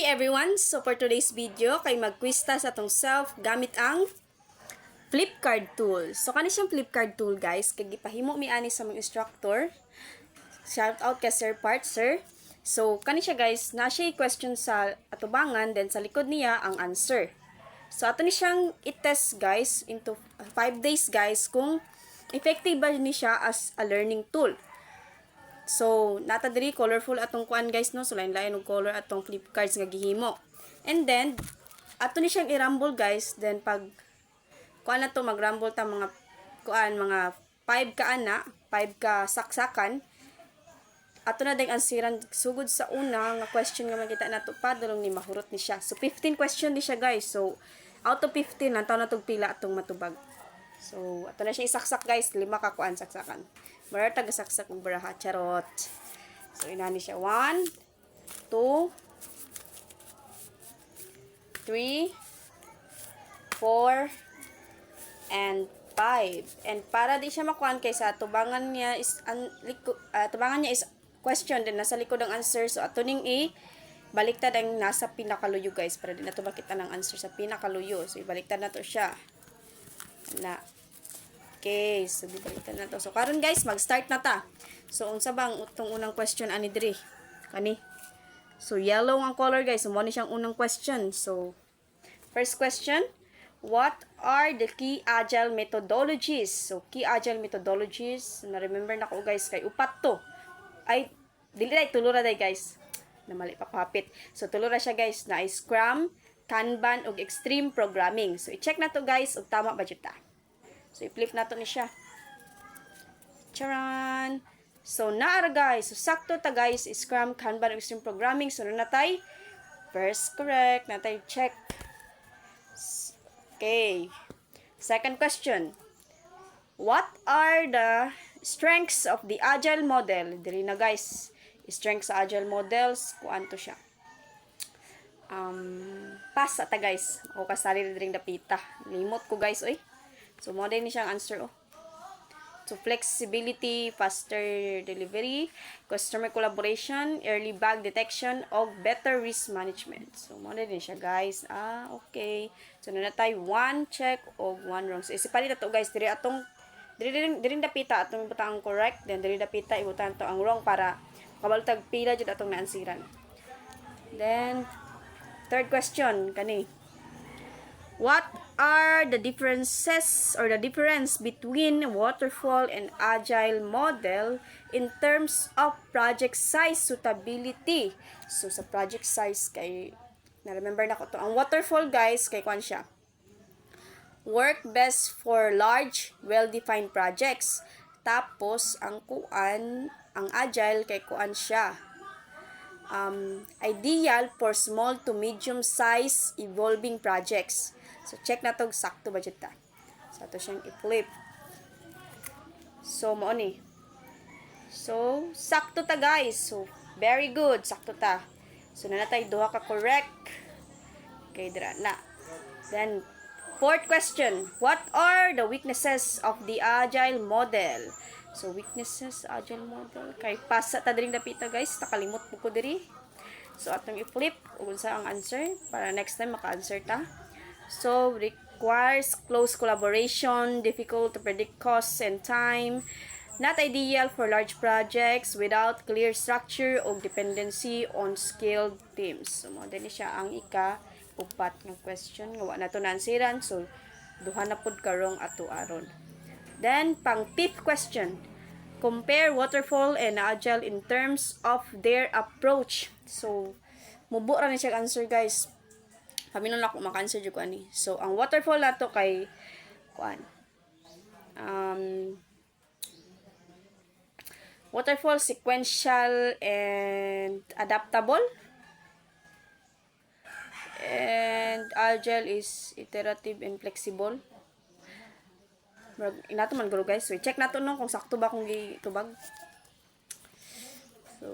everyone! So for today's video, kay mag-quiz ta sa atong self gamit ang Flipcard tool. So kani siyang Flipcard tool guys, kay gipahimo mi ani sa mga instructor. Shout out kay Sir Part, sir. So kani siya guys, na siya question sa atubangan, then sa likod niya ang answer. So ato ni siyang i-test guys into 5 days guys kung effective ba ni siya as a learning tool. So, nata diri colorful atong kuan guys no. So lain-lain og color atong Flipcards nga gihimo. And then ato ni siyang i-rumble guys. Then pag kuan na to mag-rumble ta mga kuan mga 5 ka ana, 5 ka saksakan. Ato na ding ansiran sugod sa una nga question nga makita nato padulong ni mahurot ni siya. So 15 question di siya guys. So out of 15 nantaw na tog pila atong matubag. So ato na siya isaksak guys, 5 ka kuan saksakan. Bara tagasaksak og baraha, charot. So inani siya 1 2 3 4 and 5. And para di siya makuan kay sa tubangan niya is tubangan niya is question din nasa likod ang answer. So ato ning baliktad ang nasa pinakaluyo guys para di na to makita ng answer sa pinakaluyo. So ibaliktad na to siya. Na okay, so baliktad na to. So karon guys, mag-start na ta. So unsa bang utong unang question ani diri? Kani. So yellow ang color guys. So mo ni siyang unang question. So first question, what are the key agile methodologies? So key agile methodologies, na remember na ko guys kay upat to. Ay dili day tulo ra day guys. Na mali pa kapit. So tulo ra siya guys na Scrum, Kanban ug extreme programming. So i-check na to guys ug tama ba jud ta. So i-flip na to ni siya. Charan. So naara guys. So sakto ta guys, Scrum, Kanban ug extreme programming. So natay first correct, natay check. Okay. Second question. What are the strengths of the Agile model? Dili na guys. Strengths sa Agile models, kuan to siya. Pass ata guys. O kasali ring dapita. Limot ko guys, oy. So mo din ni siyang answer oh. So flexibility, faster delivery, customer collaboration, early bug detection, og better risk management. So mo din siya guys. Okay. So nanatay 1 check og 1 wrong. So isipali na to guys, diri dapita atong ibutang correct, then diri dapita ibutan to ang wrong para kabaltag pila jud atong naansiran. Then third question kani. What are the differences or the difference between Waterfall and Agile model in terms of project size suitability? So sa project size kay na-remember na ko to. Ang Waterfall guys kay kuan siya. Work best for large, well-defined projects. Tapos ang kuan, ang Agile kay kuan siya. Ideal for small to medium size evolving projects. So check na to sakto ba jud ta. So ato siyang i-flip. So mo ni. So sakto ta guys. So very good, sakto ta. So nanatay duha ka correct. Okay dira na. Then fourth question, what are the weaknesses of the Agile model? So weaknesses Agile model kay pasa ta diring dapita guys, nakalimot po ko diri. So atong i-flip ug unsa ang answer para next time maka-answer ta. So requires close collaboration, difficult to predict costs and time, not ideal for large projects without clear structure o dependency on skilled teams. So mo dinhi siya ang ika-upat nga question nga wa na to naansiran. So duha na pud karong ato aron. Then pang fifth question, compare Waterfall and Agile in terms of their approach. So mubo ra ni siya answer guys. Kami na ako maka-answer jud ko ani. So ang Waterfall nato kay kuan. Waterfall sequential and adaptable. And Agile is iterative and flexible. Inato man gulo guys. So check nato no kung sakto ba kung gitubag. So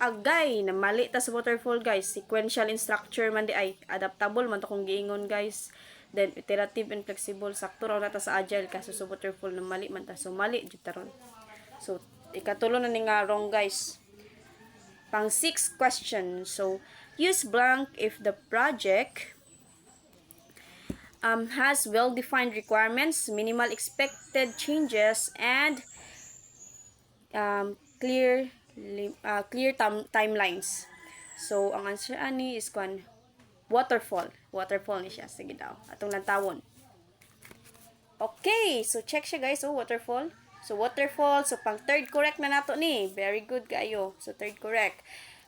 agay na mali ta sa Waterfall guys. Sequential in structure man di ay adaptable man to kung giingon guys. Then iterative and flexible sakto raw nata sa Agile kaso sa Waterfall na mali man ta. So mali jud taron. So ikatulo na ni nga wrong guys. Pang 6 question. So, use blank if the project has well-defined requirements, minimal expected changes, and clear timelines. So, ang answer ani is waterfall. Waterfall ni siya. Sige daw. Atong nantawon. Okay, so check siya guys. Oh, waterfall. So, waterfall. So, pang third correct na nato ni. Very good kayo. So, third correct.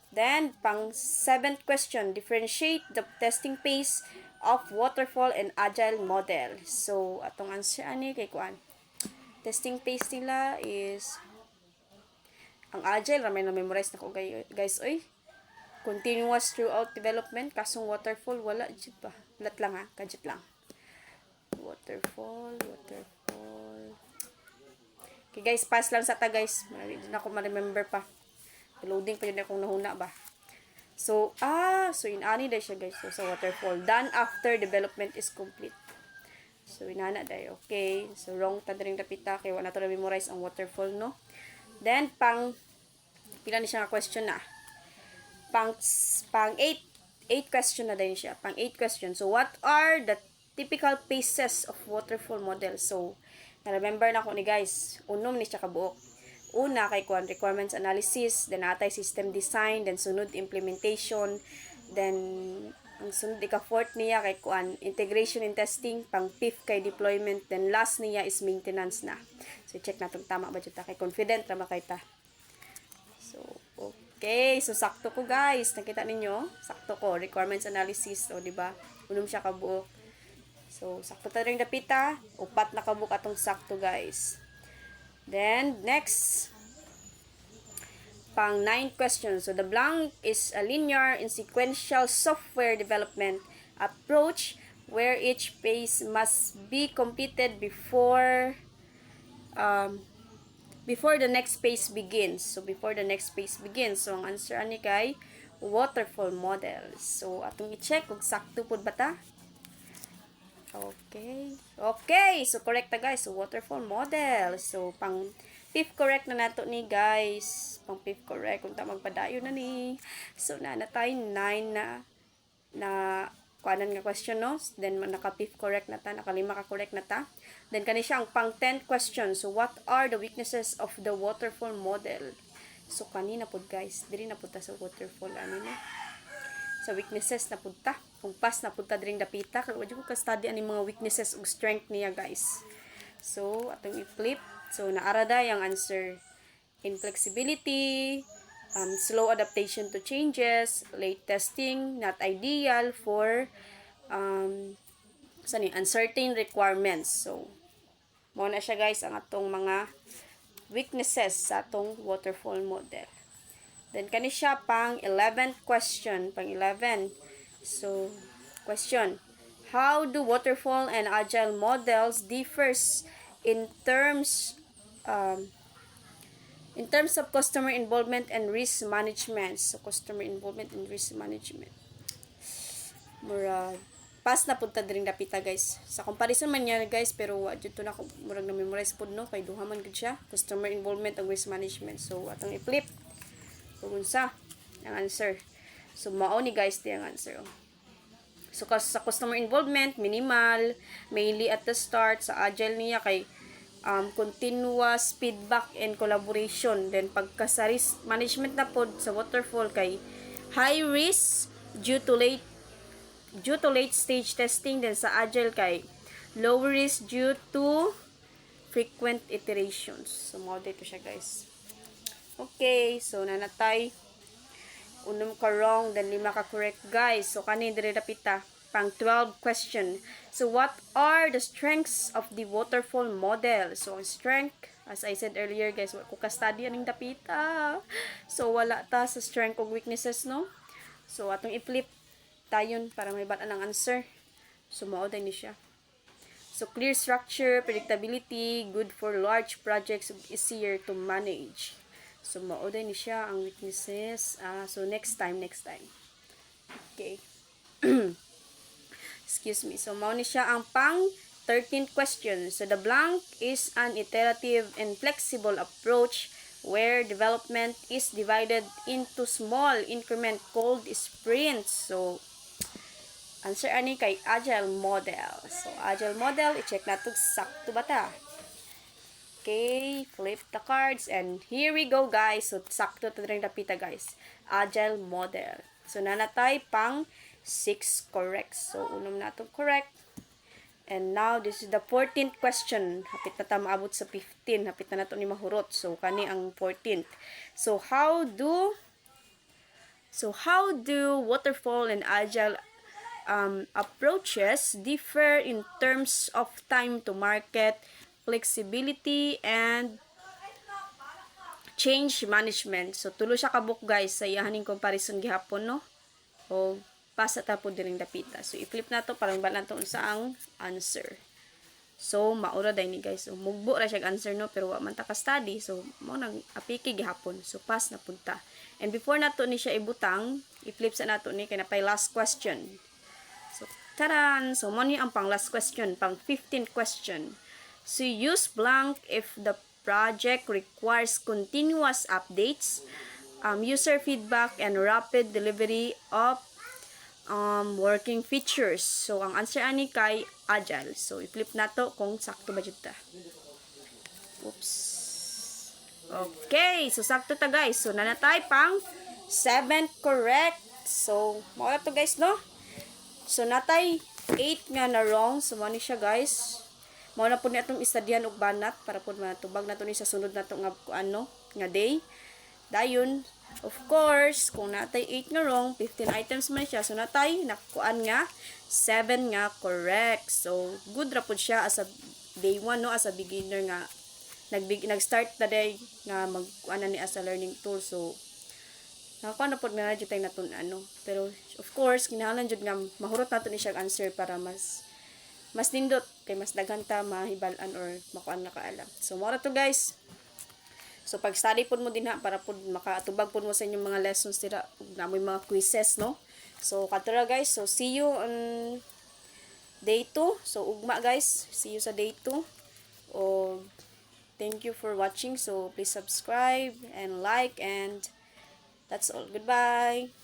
Then, pang 7th question. Differentiate the testing pace of waterfall and agile model. So, atong answer ani kay kuan. Testing pace nila is ang agile, ramay na memorize na ko guys. Oy, continuous throughout development. Kasong waterfall, wala. Jit pa. Lat lang ha. Kajit lang. Waterfall. Okay guys, pass lang sa ta guys. Hindi na ako ma-remember pa. Loading pa yun akong nahuna ba. So inani dahil siya guys. So, sa waterfall. Done after development is complete. So, inana dahil. Okay. So, wrong ta rin dapita. Kaya wala na ito na-memorize ang waterfall, no? Then, pila ni siya nga question na. Pang 8 question na din siya. Pang 8 question. So, what are the typical phases of waterfall model? So, na-remember na ko ni guys. Unom ni siya kabuok. Una, kay kuan requirements analysis, then atay system design, then sunod implementation, then ang sunod ika-fourth niya kay kuan integration and testing, pang fifth kay deployment, then last niya is maintenance na. So, check natong tama ba dito kay confident ra makay ta. So, okay. So, sakto ko guys. Nakita ninyo? Sakto ko. Requirements analysis. O, diba? Unom siya kabuok. So, sakto ta rin dapita. Upat na kabuok atong sakto guys. Then, next. Pang 9 question. So, the blank is a linear and sequential software development approach where each phase must be completed before the next phase begins. So, before the next phase begins. So, ang answer ani kay waterfall model. So, atong i-check kung sakto po ba ta? Okay. So, correct ta guys. So, waterfall model. So, pang 5th correct na nato ni guys. Pang 5th correct. Kung tamang padayo na ni. So, tayo 9 na kuanan nga question, no? Then, naka 5th correct na ta. Naka 5 ka correct na ta. Then, kani siya ang pang 10th question. So, what are the weaknesses of the waterfall model? So, kanina po guys. Diri na po ta sa waterfall. Ano na? Sa weaknesses na punta. Kung pass na punta diring dapita. Kaya wala ko ka-study ang mga weaknesses ug strength niya guys. So, atong i-flip. So, naarada yung answer. Inflexibility, slow adaptation to changes, late testing, not ideal for uncertain requirements. So, muna siya guys ang atong mga weaknesses sa atong waterfall model. Then, kani siya pang 11th question. Pang 11. So, question. How do waterfall and agile models differs in terms of customer involvement and risk management? So, customer involvement and risk management. Murag, pass na punta din dapita guys. Sa comparison man niya guys, pero dito na ako murag na memorize po no. Kay duha man gud siya. Customer involvement and risk management. So, atong i-flip. Unsa ang answer. So, mao ni guys di ang answer. So, sa customer involvement, minimal, mainly at the start. Sa agile niya kay continuous feedback and collaboration. Then, pagka sa risk management na pod sa waterfall kay high risk due to late stage testing. Then, sa agile kay low risk due to frequent iterations. So, mao dito siya guys. Okay, so nanatay unom ka wrong, then 5 ka correct guys. So kanin dire dapita pang 12 question. So what are the strengths of the waterfall model? So ang strength, as I said earlier guys, wala ko ka-study aning dapita. So wala ta sa strength ug weaknesses, no? So atong i-flip tayon para may batan ang answer. So mao din ni siya. So clear structure, predictability, good for large projects, easier to manage. So, mauday ni siya ang weaknesses. So, next time. Okay. Excuse me. So, mao ni siya ang pang 13th question. So, the blank is an iterative and flexible approach where development is divided into small increment called sprints. So, answer ani kay Agile model. So, Agile model, i-check natin sakto ba ta? Okay, flip the cards and here we go guys. So, sakto to rin dapita guys. Agile model. So, nanatay pang 6 correct. So, unom na itong correct. And now, this is the 14th question. Hapit na ta maabot sa 15. Hapit na nato ni mahurot. So, kani ang 14th. So, how do waterfall and agile approaches differ in terms of time to market, flexibility, and change management? So, tulo siya kabuk guys sa iyahaning comparison gihapon, no? O, pasa ta po din dapita. So, i-flip na to para mabalan to sa ang answer. So, maura dahil ni guys. So, mugbo ra siya answer, no? Pero wa man ta ka-study. So, mo nang apiki gihapon. So, pass na punta. And before nato ni siya ibutang, i-flip sa nato ni kay napay last question. So, taran! So, mo ni ang pang last question, pang 15th question. So, use blank if the project requires continuous updates, user feedback, and rapid delivery of working features. So, ang answer ani kay Agile. So, i-flip na to kung sakto ba dyan ta. Oops. Okay. So, sakto ta guys. So, nanatay pang 7 correct. So, mawala to guys, no? So, natay 8 nga na wrong. So, mani siya guys. Mao na po ni atong istadyan og banat para po matubag na to ni sa sunod na to nga day. Dayon, of course, kung natay 8 nga wrong, 15 items man siya. So, natay nakuan nga 7 nga correct. So, good ra po siya as a day 1, no? As a beginner nga nag-start na day nga mag-kuan na ni as a learning tool. So, nakakuha na po nga na dyan tayo natun Pero, of course, kinahanglan dyan nga mahurot nato ni siya answer para mas nindot kay mas daghan ta mahibalan or makuan na kaalam. So, mora to guys. So, pag-study po mo din ha, para po makatubag po mo sa inyong mga lessons tira, na may mga quizzes, no? So, katara guys. So, see you on day 2. So, ugma guys. See you sa day 2. O, thank you for watching. So, please subscribe and like and that's all. Goodbye!